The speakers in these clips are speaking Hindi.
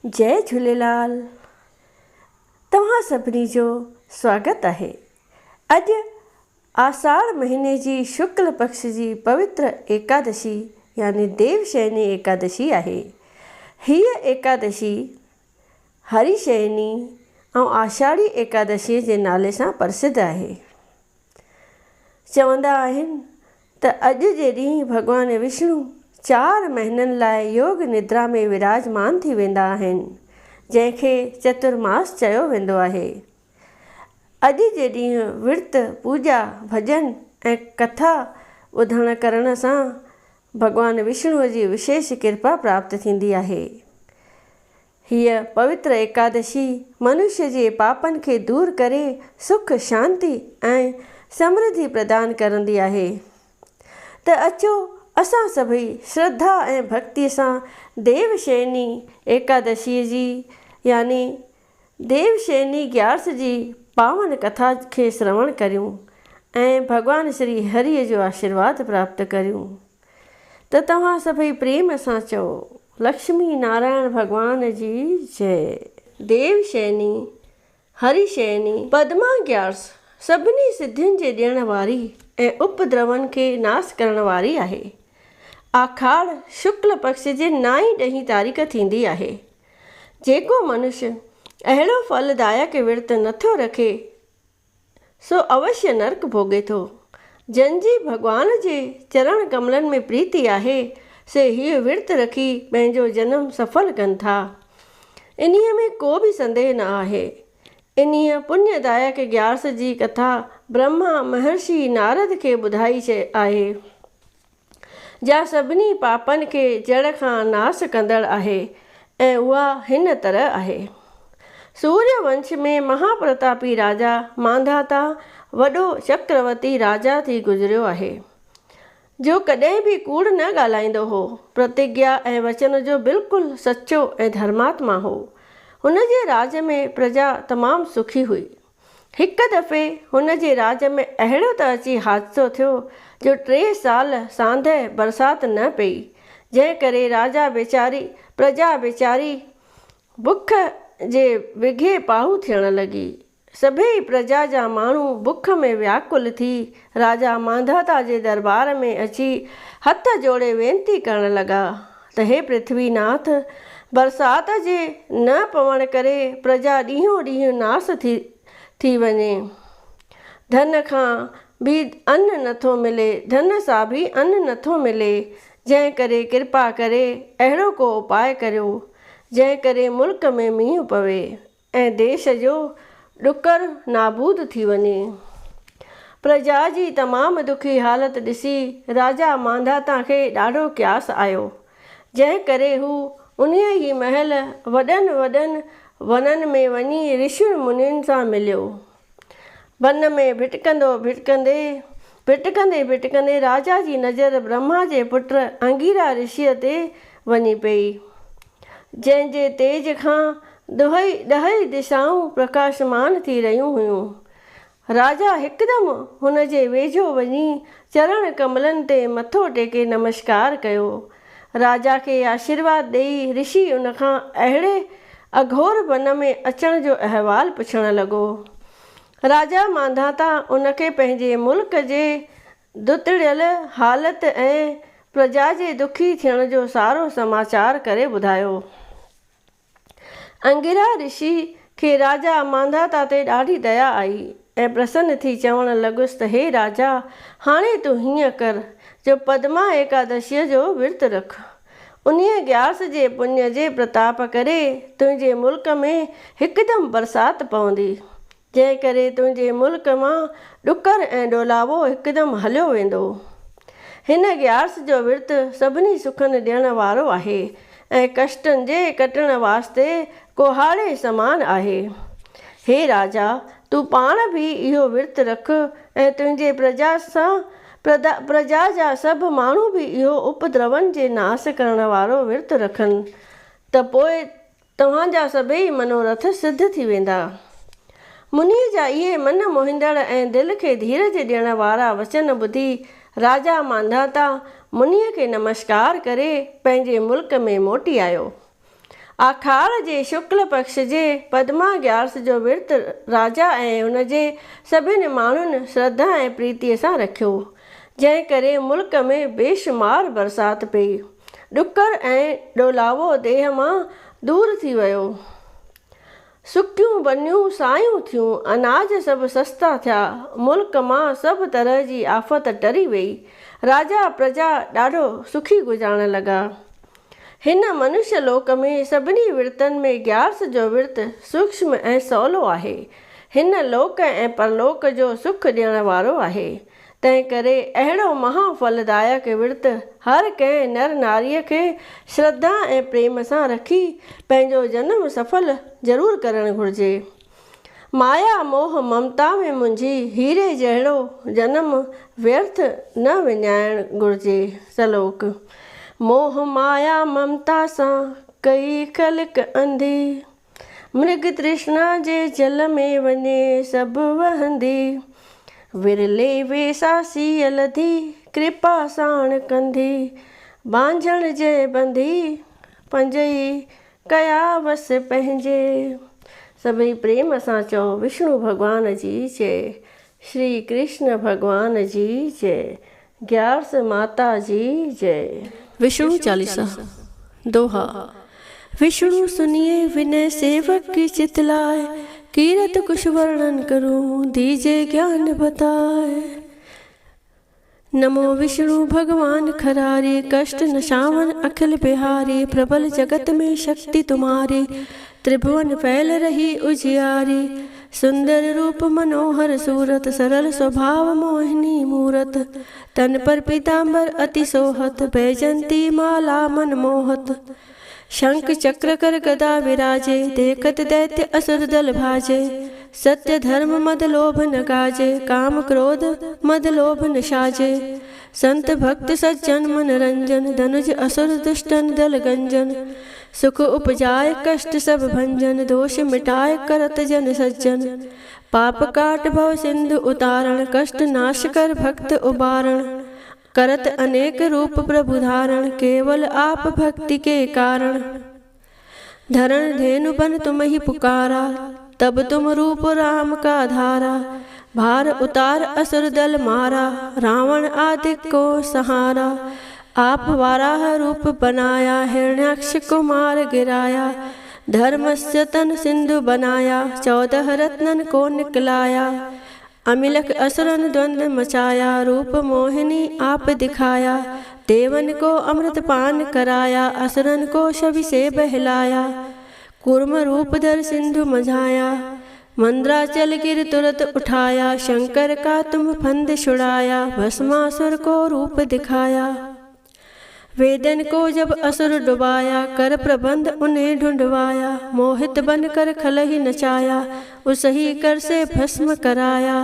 जय झूलेलाल। तव्हां सभिनी जो स्वागत आहे। अॼु आषाढ़ महीने जी शुक्ल पक्ष जी पवित्र एकादशी यानी देवशयनी एकादशी आहे। हीअ एकादशी हरिशयनी ऐं आषाढ़ी एकादशी जे नाले सां प्रसिद्ध आहे। चवंदा आहिनि त अॼु जे ॾींहुं भॻवान विष्णु 4 महीननि लाइ योग निद्रा में विराजमान थी वेंदा आहिनि, जंहिंखे चतुर्मास चयो वेंदो आहे। अॼु जे ॾींहुं विर्त, पूॼा, भॼन ऐं कथा ॿुधण करण सां भॻवान विष्णुअ जी विशेष कृपा प्राप्त थींदी आहे। हीअ पवित्र एकादशी मनुष्य जे पापनि खे दूर करे सुख, शांति ऐं समृद्धि प्रदान करंदी आहे। त अचो असां सभई श्रद्धा ऐं भक्ति सां देवशयनी एकादशी जी यानी देवशयनी ग्यारस जी पावन कथा खे श्रवण करियूं ऐं भॻवान श्री हरिअ जो आशीर्वाद प्राप्त करियूं। त तव्हां सभई प्रेम सां चओ, लक्ष्मी नारायण भॻवान जी जय। देवशयनी, हरिशयनी, पद्मा ग्यारस सभिनी सिद्धियुनि जे ॾियण वारी ऐं उपद्रवनि खे नाश करण वारी आहे। आखाड़ शुक्ल पक्ष जे 9-10 तारीख़ थींदी आहे। जेको मनुष्य अहिड़ो फलदायक विर्त नथो रखे सो अवश्य नरक भोॻे थो। जंहिंजी भॻवान जे चरण कमलनि में प्रीति आहे से हीअ विर्त रखी पंहिंजो जन्म सफल कनि था। इन्हीअ में को बि संदेह न आहे। इन्हीअ पुण्यदायक ग्यारस जी कथा ब्रह्मा महर्षि नारद खे ॿुधाई आहे, जा सभिनी पापनि खे जड़ खां नाश कंदड़ आहे ऐं उहा हिन तरह आहे। सूर्यवंश में महाप्रतापी राजा मांधाता वॾो चक्रवर्ती राजा थी गुज़रियो आहे, जो कॾहिं बि कूड़ न ॻाल्हाईंदो हो। प्रतिज्ञा ऐं वचन जो बिल्कुलु सचो ऐं धर्मात्मा हो। हुन जे राज में प्रजा तमामु सुखी हुई। हिकु दफ़े हुन जे राज में अहिड़ो त अची हादसो थियो जो 3 साल सांदहि बरसाति न पई, जंहिं करे प्रजा वेचारी बुख जे विघे पाहू थियण लॻी। सभई प्रजा जा माण्हू बुख में व्याकुल थी राजा मांधाता जे दरबार में अची हथ जोड़े वेनती करण लॻा त हे पृथ्वीनाथ, बरसाति जे न पवण करे प्रजा ॾींहों ॾींहुं नास थी वञे। धन खां बि अन्न नथो मिले, धन सां बि अन्न नथो मिले, जंहिं करे कृपा करे अहिड़ो को उपाय करियो जंहिं करे मुल्क में मींहुं पवे ऐं देश जो ॾुकर नाबूद थी वञे। प्रजा जी तमामु दुखी हालत ॾिसी राजा मांधाता खे ॾाढो क्यास आयो, जंहिं करे हू उन्हीअ ई महल वॾनि वननि में वञी ऋषियुनि मुनियुनि सां मिलियो। वन में भिटकंदे राजा जी नज़र ब्रह्मा जे पुट अंगीरा ऋषिअ ते वञी पई, जंहिंजे तेज खां ॾहई दिशाऊं प्रकाशमान थी रहियूं हुयूं। राजा हिकदमि हुन जे वेझो वञी चरण कमलनि ते मथो टेके नमस्कार कयो। राजा खे आशीर्वाद ॾेई ऋषि उन खां अहिड़े अघोर वन में अचण जो अहवाल पुछण लॻो। राजा मांधाता उनखे पंहिंजे मुल्क जे दुतड़ियल हालत ऐं प्रजा जे दुखी थियण जो सारो समाचार करे ॿुधायो। अंगिरा ऋषि खे राजा मांधाता ते ॾाढी दया आई ऐं प्रसन्न थी चवण लॻुसि त हे राजा, हाणे तूं हीअं कर जो पद्मा एकादशीअ जो विर्त रख। उन्हीअ ग्यारस जे पुण्य जे प्रताप करे तुंहिंजे मुल्क में हिकदमि बरसाति पवंदी, जंहिं करे तुंहिंजे मुल्क मां ॾुकर ऐं ॾोलावो हिकदमि हलियो वेंदो। हिन ग्यारस जो विर्त सभिनी सुखनि ॾियण वारो आहे ऐं कष्टनि जे कटण वास्ते कोहाड़े समान आहे। हे राजा, तूं पाण बि इहो विर्त रख ऐं तुंहिंजे प्रजा जा सभु माण्हू बि इहो उपद्रवनि जे नाश करण वारो विर्त रखनि, त पोइ तव्हांजा सभई मनोरथ सिद्ध थी वेंदा। मुनीअ जा इहे मन मोहींदड़ ऐं दिलि खे धीरज ॾियण वारा वचन ॿुधी राजा मांधाता मुनीअ खे नमस्कार करे पंहिंजे मुल्क में मोटी आयो। आखाड़ जे शुक्ल पक्ष जे पद्मा ग्यारस जो विर्त राजा ऐं उन जे सभिनी माण्हुनि श्रद्धा ऐं प्रीतीअ सां रखियो, जंहिं करे मुल्क में बेशुमार बरसाति पई। ॾुकर ऐं ॾोलावो देह मां दूर थी वियो। सुकियूं बनियूं सायूं थियूं, अनाज सभु सस्ता थिया। मुल्क मां सभु तरह जी आफ़त टरी वई। राजा प्रजा ॾाढो सुखी गुज़ारण लॻा। हिन मनुष्य लोक में सभिनी विर्तनि में ग्यारस जो विर्त सूक्ष्म ऐं सवलो आहे। हिन लोक ऐं परलोक जो सुख ॾियण वारो आहे। तंहिं करे अहिड़ो महाफलदायक विर्त हर कंहिं नर नारीअ खे श्रद्धा ऐं प्रेम सां रखी पंहिंजो जनम सफल ज़रूरु करणु घुरिजे। माया मोह ममता में मुंहिंजी हीरे जहिड़ो जनम व्यर्थ न विञाइणु घुरिजे। सलोक। मोह माया ममता सां कई ख़ल्क़ अंधी, मृग तृष्णा जे जल में वञे सभु वहंदी। विरले वे सासी लधी कृपा साण कंधी, बांझण जे बंधी पंजई कया वस पंहिंजे। सभई प्रेम सां चओ विष्णु भॻवान जी जय, श्री कृष्ण भॻवान जी जय, ग्यारस माता जी जय। विष्णु चालीसा। दोहा। विष्णु सुनिए विनय सेवक की चितलाए, कीरत कुछ वर्णन करूं दीजे ज्ञान बताए। नमो विष्णु भगवान खरारे, कष्ट नशावन अखिल बिहारी। प्रबल जगत में शक्ति तुम्हारी, त्रिभुवन फैल रही उजियारी। सुंदर रूप मनोहर सूरत, सरल स्वभाव मोहिनी मूरत। तन पर पीतांबर अति सोहत, बैजंती माला मन मोहत। शंख चक्र कर गदा विराजे, देखत दैत्य असुर दल भाजे। सत्य धर्म मद लोभ न गाजे, काम क्रोध मद लोभ न साजे। संत भक्त सज्जन मन रंजन, धनुज असुर दुष्टन दल गंजन। सुख उपजाए कष्ट सब भंजन, दोष मिटाए करत जन सज्जन। पाप काट भव सिंधु उतारण, कष्ट नाश कर भक्त उबारण। करत अनेक रूप प्रभु धारण, केवल आप भक्ति के कारण। धरण धेनु बन तुम ही पुकारा, तब तुम रूप राम का धारा। भार उतार असुर दल मारा, रावण आदि को सहारा। आप वाराह रूप बनाया, हिरण्याक्ष को मार गिराया। धर्मस्य तन सिंधु बनाया, 14 रत्नन को निकलाया। अमिलक असुरन द्वंद्व मचाया, रूप मोहिनी आप दिखाया। देवन को अमृत पान कराया, असुरन को छवि से बहलाया। कूर्म रूप धर सिंधु मझाया, मंद्राचल गिर तुरत उठाया। शंकर का तुम फंद छुड़ाया, भस्मासुर को रूप दिखाया। वेदन को जब असुर डुबाया, कर प्रबंध उन्हें ढूंढवाया। मोहित बन कर खल ही नचाया, उस ही कर से भस्म कराया।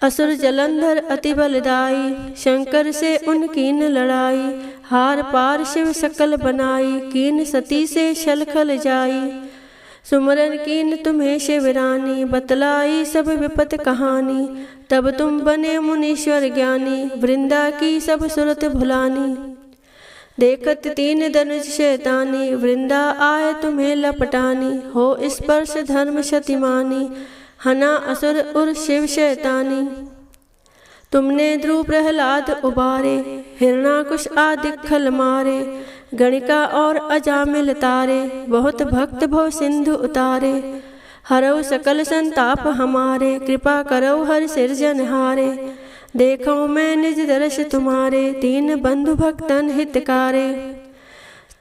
असुर जलंधर अति बलदाई, शंकर से उनकीन लड़ाई। हार पार शिव सकल बनाई, कीन सती से छल खल जाई। सुमरन कीन तुम्हें शिवरानी, बतलाई सब विपत कहानी। तब तुम बने मुनीश्वर ज्ञानी, वृंदा की सब सुरत भुलानी। देखत 3 धनुष शैतानी, वृंदा आए तुम्हें लपटानी। हो स्पर्श धर्म शतिमानी, हना असुर उर शिव शैतानी। तुमने ध्रुव प्रहलाद उबारे, हिरणाकुश आदि खल मारे। गणिका और अजामिल तारे, बहुत भक्त भव सिंधु उतारे। हरौ सकल संताप हमारे, कृपा करौ हर सिरजनहारे। देखो मैं निज दर्श तुम्हारे, 3 बंधु भक्तन हितकारे।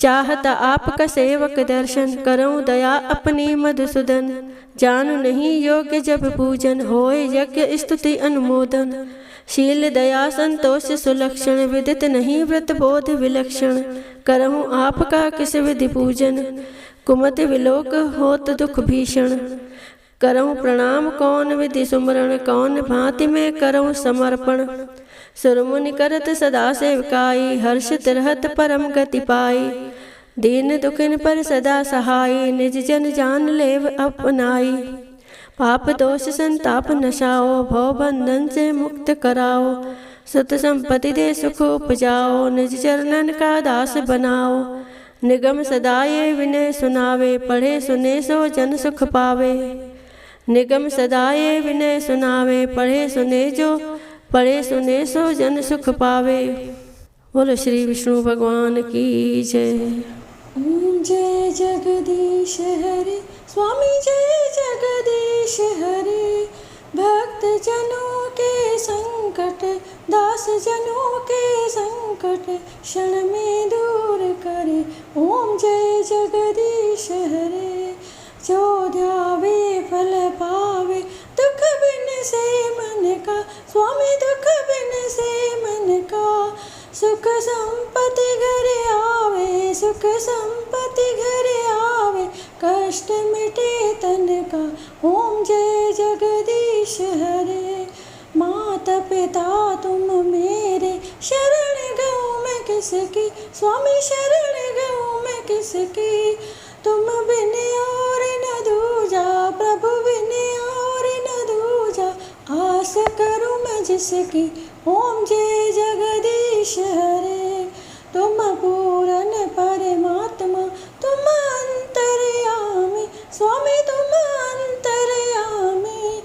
चाहता आपका सेवक दर्शन, करऊं दया अपनी मधुसूदन। जानु नहीं योग्य जब पूजन, होए यज्ञ स्तुति अनुमोदन। शील दया संतोष सुलक्षण, विदित नहीं व्रत बोध विलक्षण। करऊं आपका किस विधि पूजन, कुमति विलोक होत दुख भीषण। करऊं प्रणाम कौन विधि सुमरण, कौन भांति में करऊं समर्पण। सुरमुनि करत सदा सेवकाई, हर्षित रहत परम गति पाई। दीन दुखिन पर सदा सहाई, निज जन जान लेव अपनाई। पाप दोष संताप नशाओ, भव बंधन से मुक्त कराओ। सुत संपत्ति दे सुख उपजाओ, निज चरणन का दास बनाओ। निगम सदाये विनय सुनावे, पढ़े सुने सो जन सुख पावे। निगम सदाये विनय सुनावे, पढ़े सुने सो जन सुख पावे। बोलो श्री विष्णु भगवान की जय। ओम जय जगदीश हरे, स्वामी जय जगदीश हरे। भक्त जनों के संकट, दास जनों के संकट, क्षण में दूर करे। ओम जय जगदीश हरे। जो ध्यावे फल पावे, दुख बिन से मन का, स्वामी दुख बिन से मन का। सुख संपत्ति घर आवे, सुख संपत्ति घर आवे, कष्ट मिटे तन का। ओम जय जगदीश हरे। माता पिता तुम मेरे, शरण गऊँ मैं किसकी, स्वामी शरण गऊँ मैं किसकी। तुम बिन और न दूजा, प्रभु बिन और न दूजा, आस करूँ मैं जिसकी। ओम जय जगदीश हरे। तुम पूरन परमात्मा, तुम अंतर्यामी, स्वामी तुम अंतर्यामी।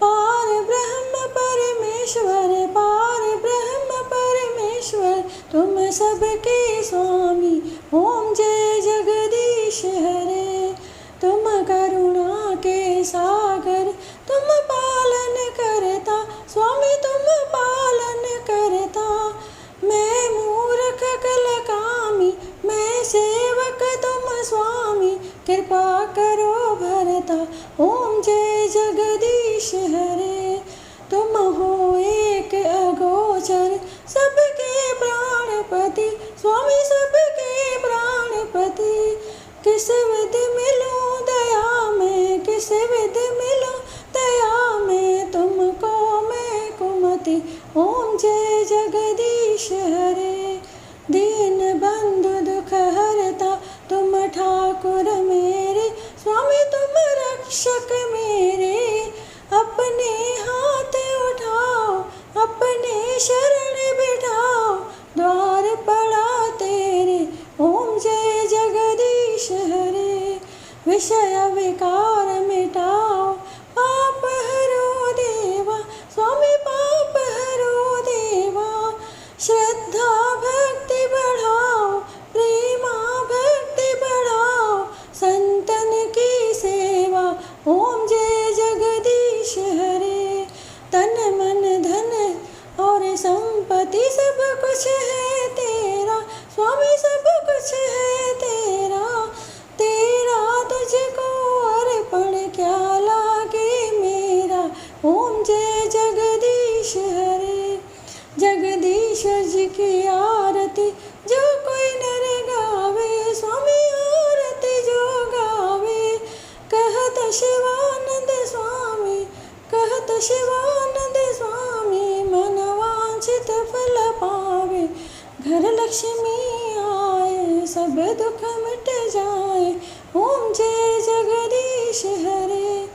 पार ब्रह्म परमेश्वर, पार ब्रह्म परमेश्वर, तुम सबके स्वामी। ओम जय जगदीश हरे। तुम करुणा के सागर, तुम पालन करता, स्वामी तुम पालन करता। मैं मूर्ख कलकामी, मैं सेवक तुम स्वामी, कृपा करो भरता। ओम जय जगदीश हरे। तुम हो एक अगोचर, सबके प्राणपति, स्वामी सबके प्राणपति। किस विध मिलूं दया में, किस विध मिलूं दया में, तुमको मैं कुमति। ओम जय जगदीश हरे। दीन बंधु दुख हरता, तुम ठाकुर मेरे, स्वामी तुम रक्षक मेरे। अपने हाथ उठाओ, अपने शरण बिठाओ, द्वार पड़ा तेरे। ओम जय जगदीश हरे। विषय विकार मिटाओ, पाप हरो देवा, स्वामी पाप हरो देवा। श्रद्धा भक्ति बढ़ाओ, प्रेमा भक्ति बढ़ाओ, संतन की सेवा। ओम जय जगदीश हरे। तन मन धन और संपत्ति सब कुछ है तेरा, स्वामी सब कुछ है तेरा। तेरा तुझको अर्पण क्या लागे मेरा। ओम जय जगदीश हरे। जगदीश्वर जी की आरती जो कोई नर गावे, स्वामी आरती जो गावे। कहत शिवानंद स्वामी, कहत शिवानंद स्वामी, मन वांछित फल पावे। घर लक्ष्मी आए, सब दुख मिट जाए। ओम जय जगदीश हरे।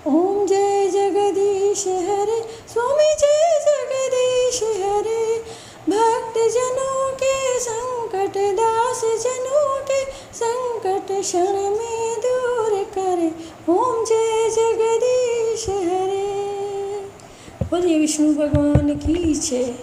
ओम जय जगदीश हरे, स्वामी जय जगदीश हरे। भक्त जनों के संकट, दास जनों के संकट, क्षण में दूर करे। ओम जय जगदीश हरे। बोलिए विष्णु भगवान की जय।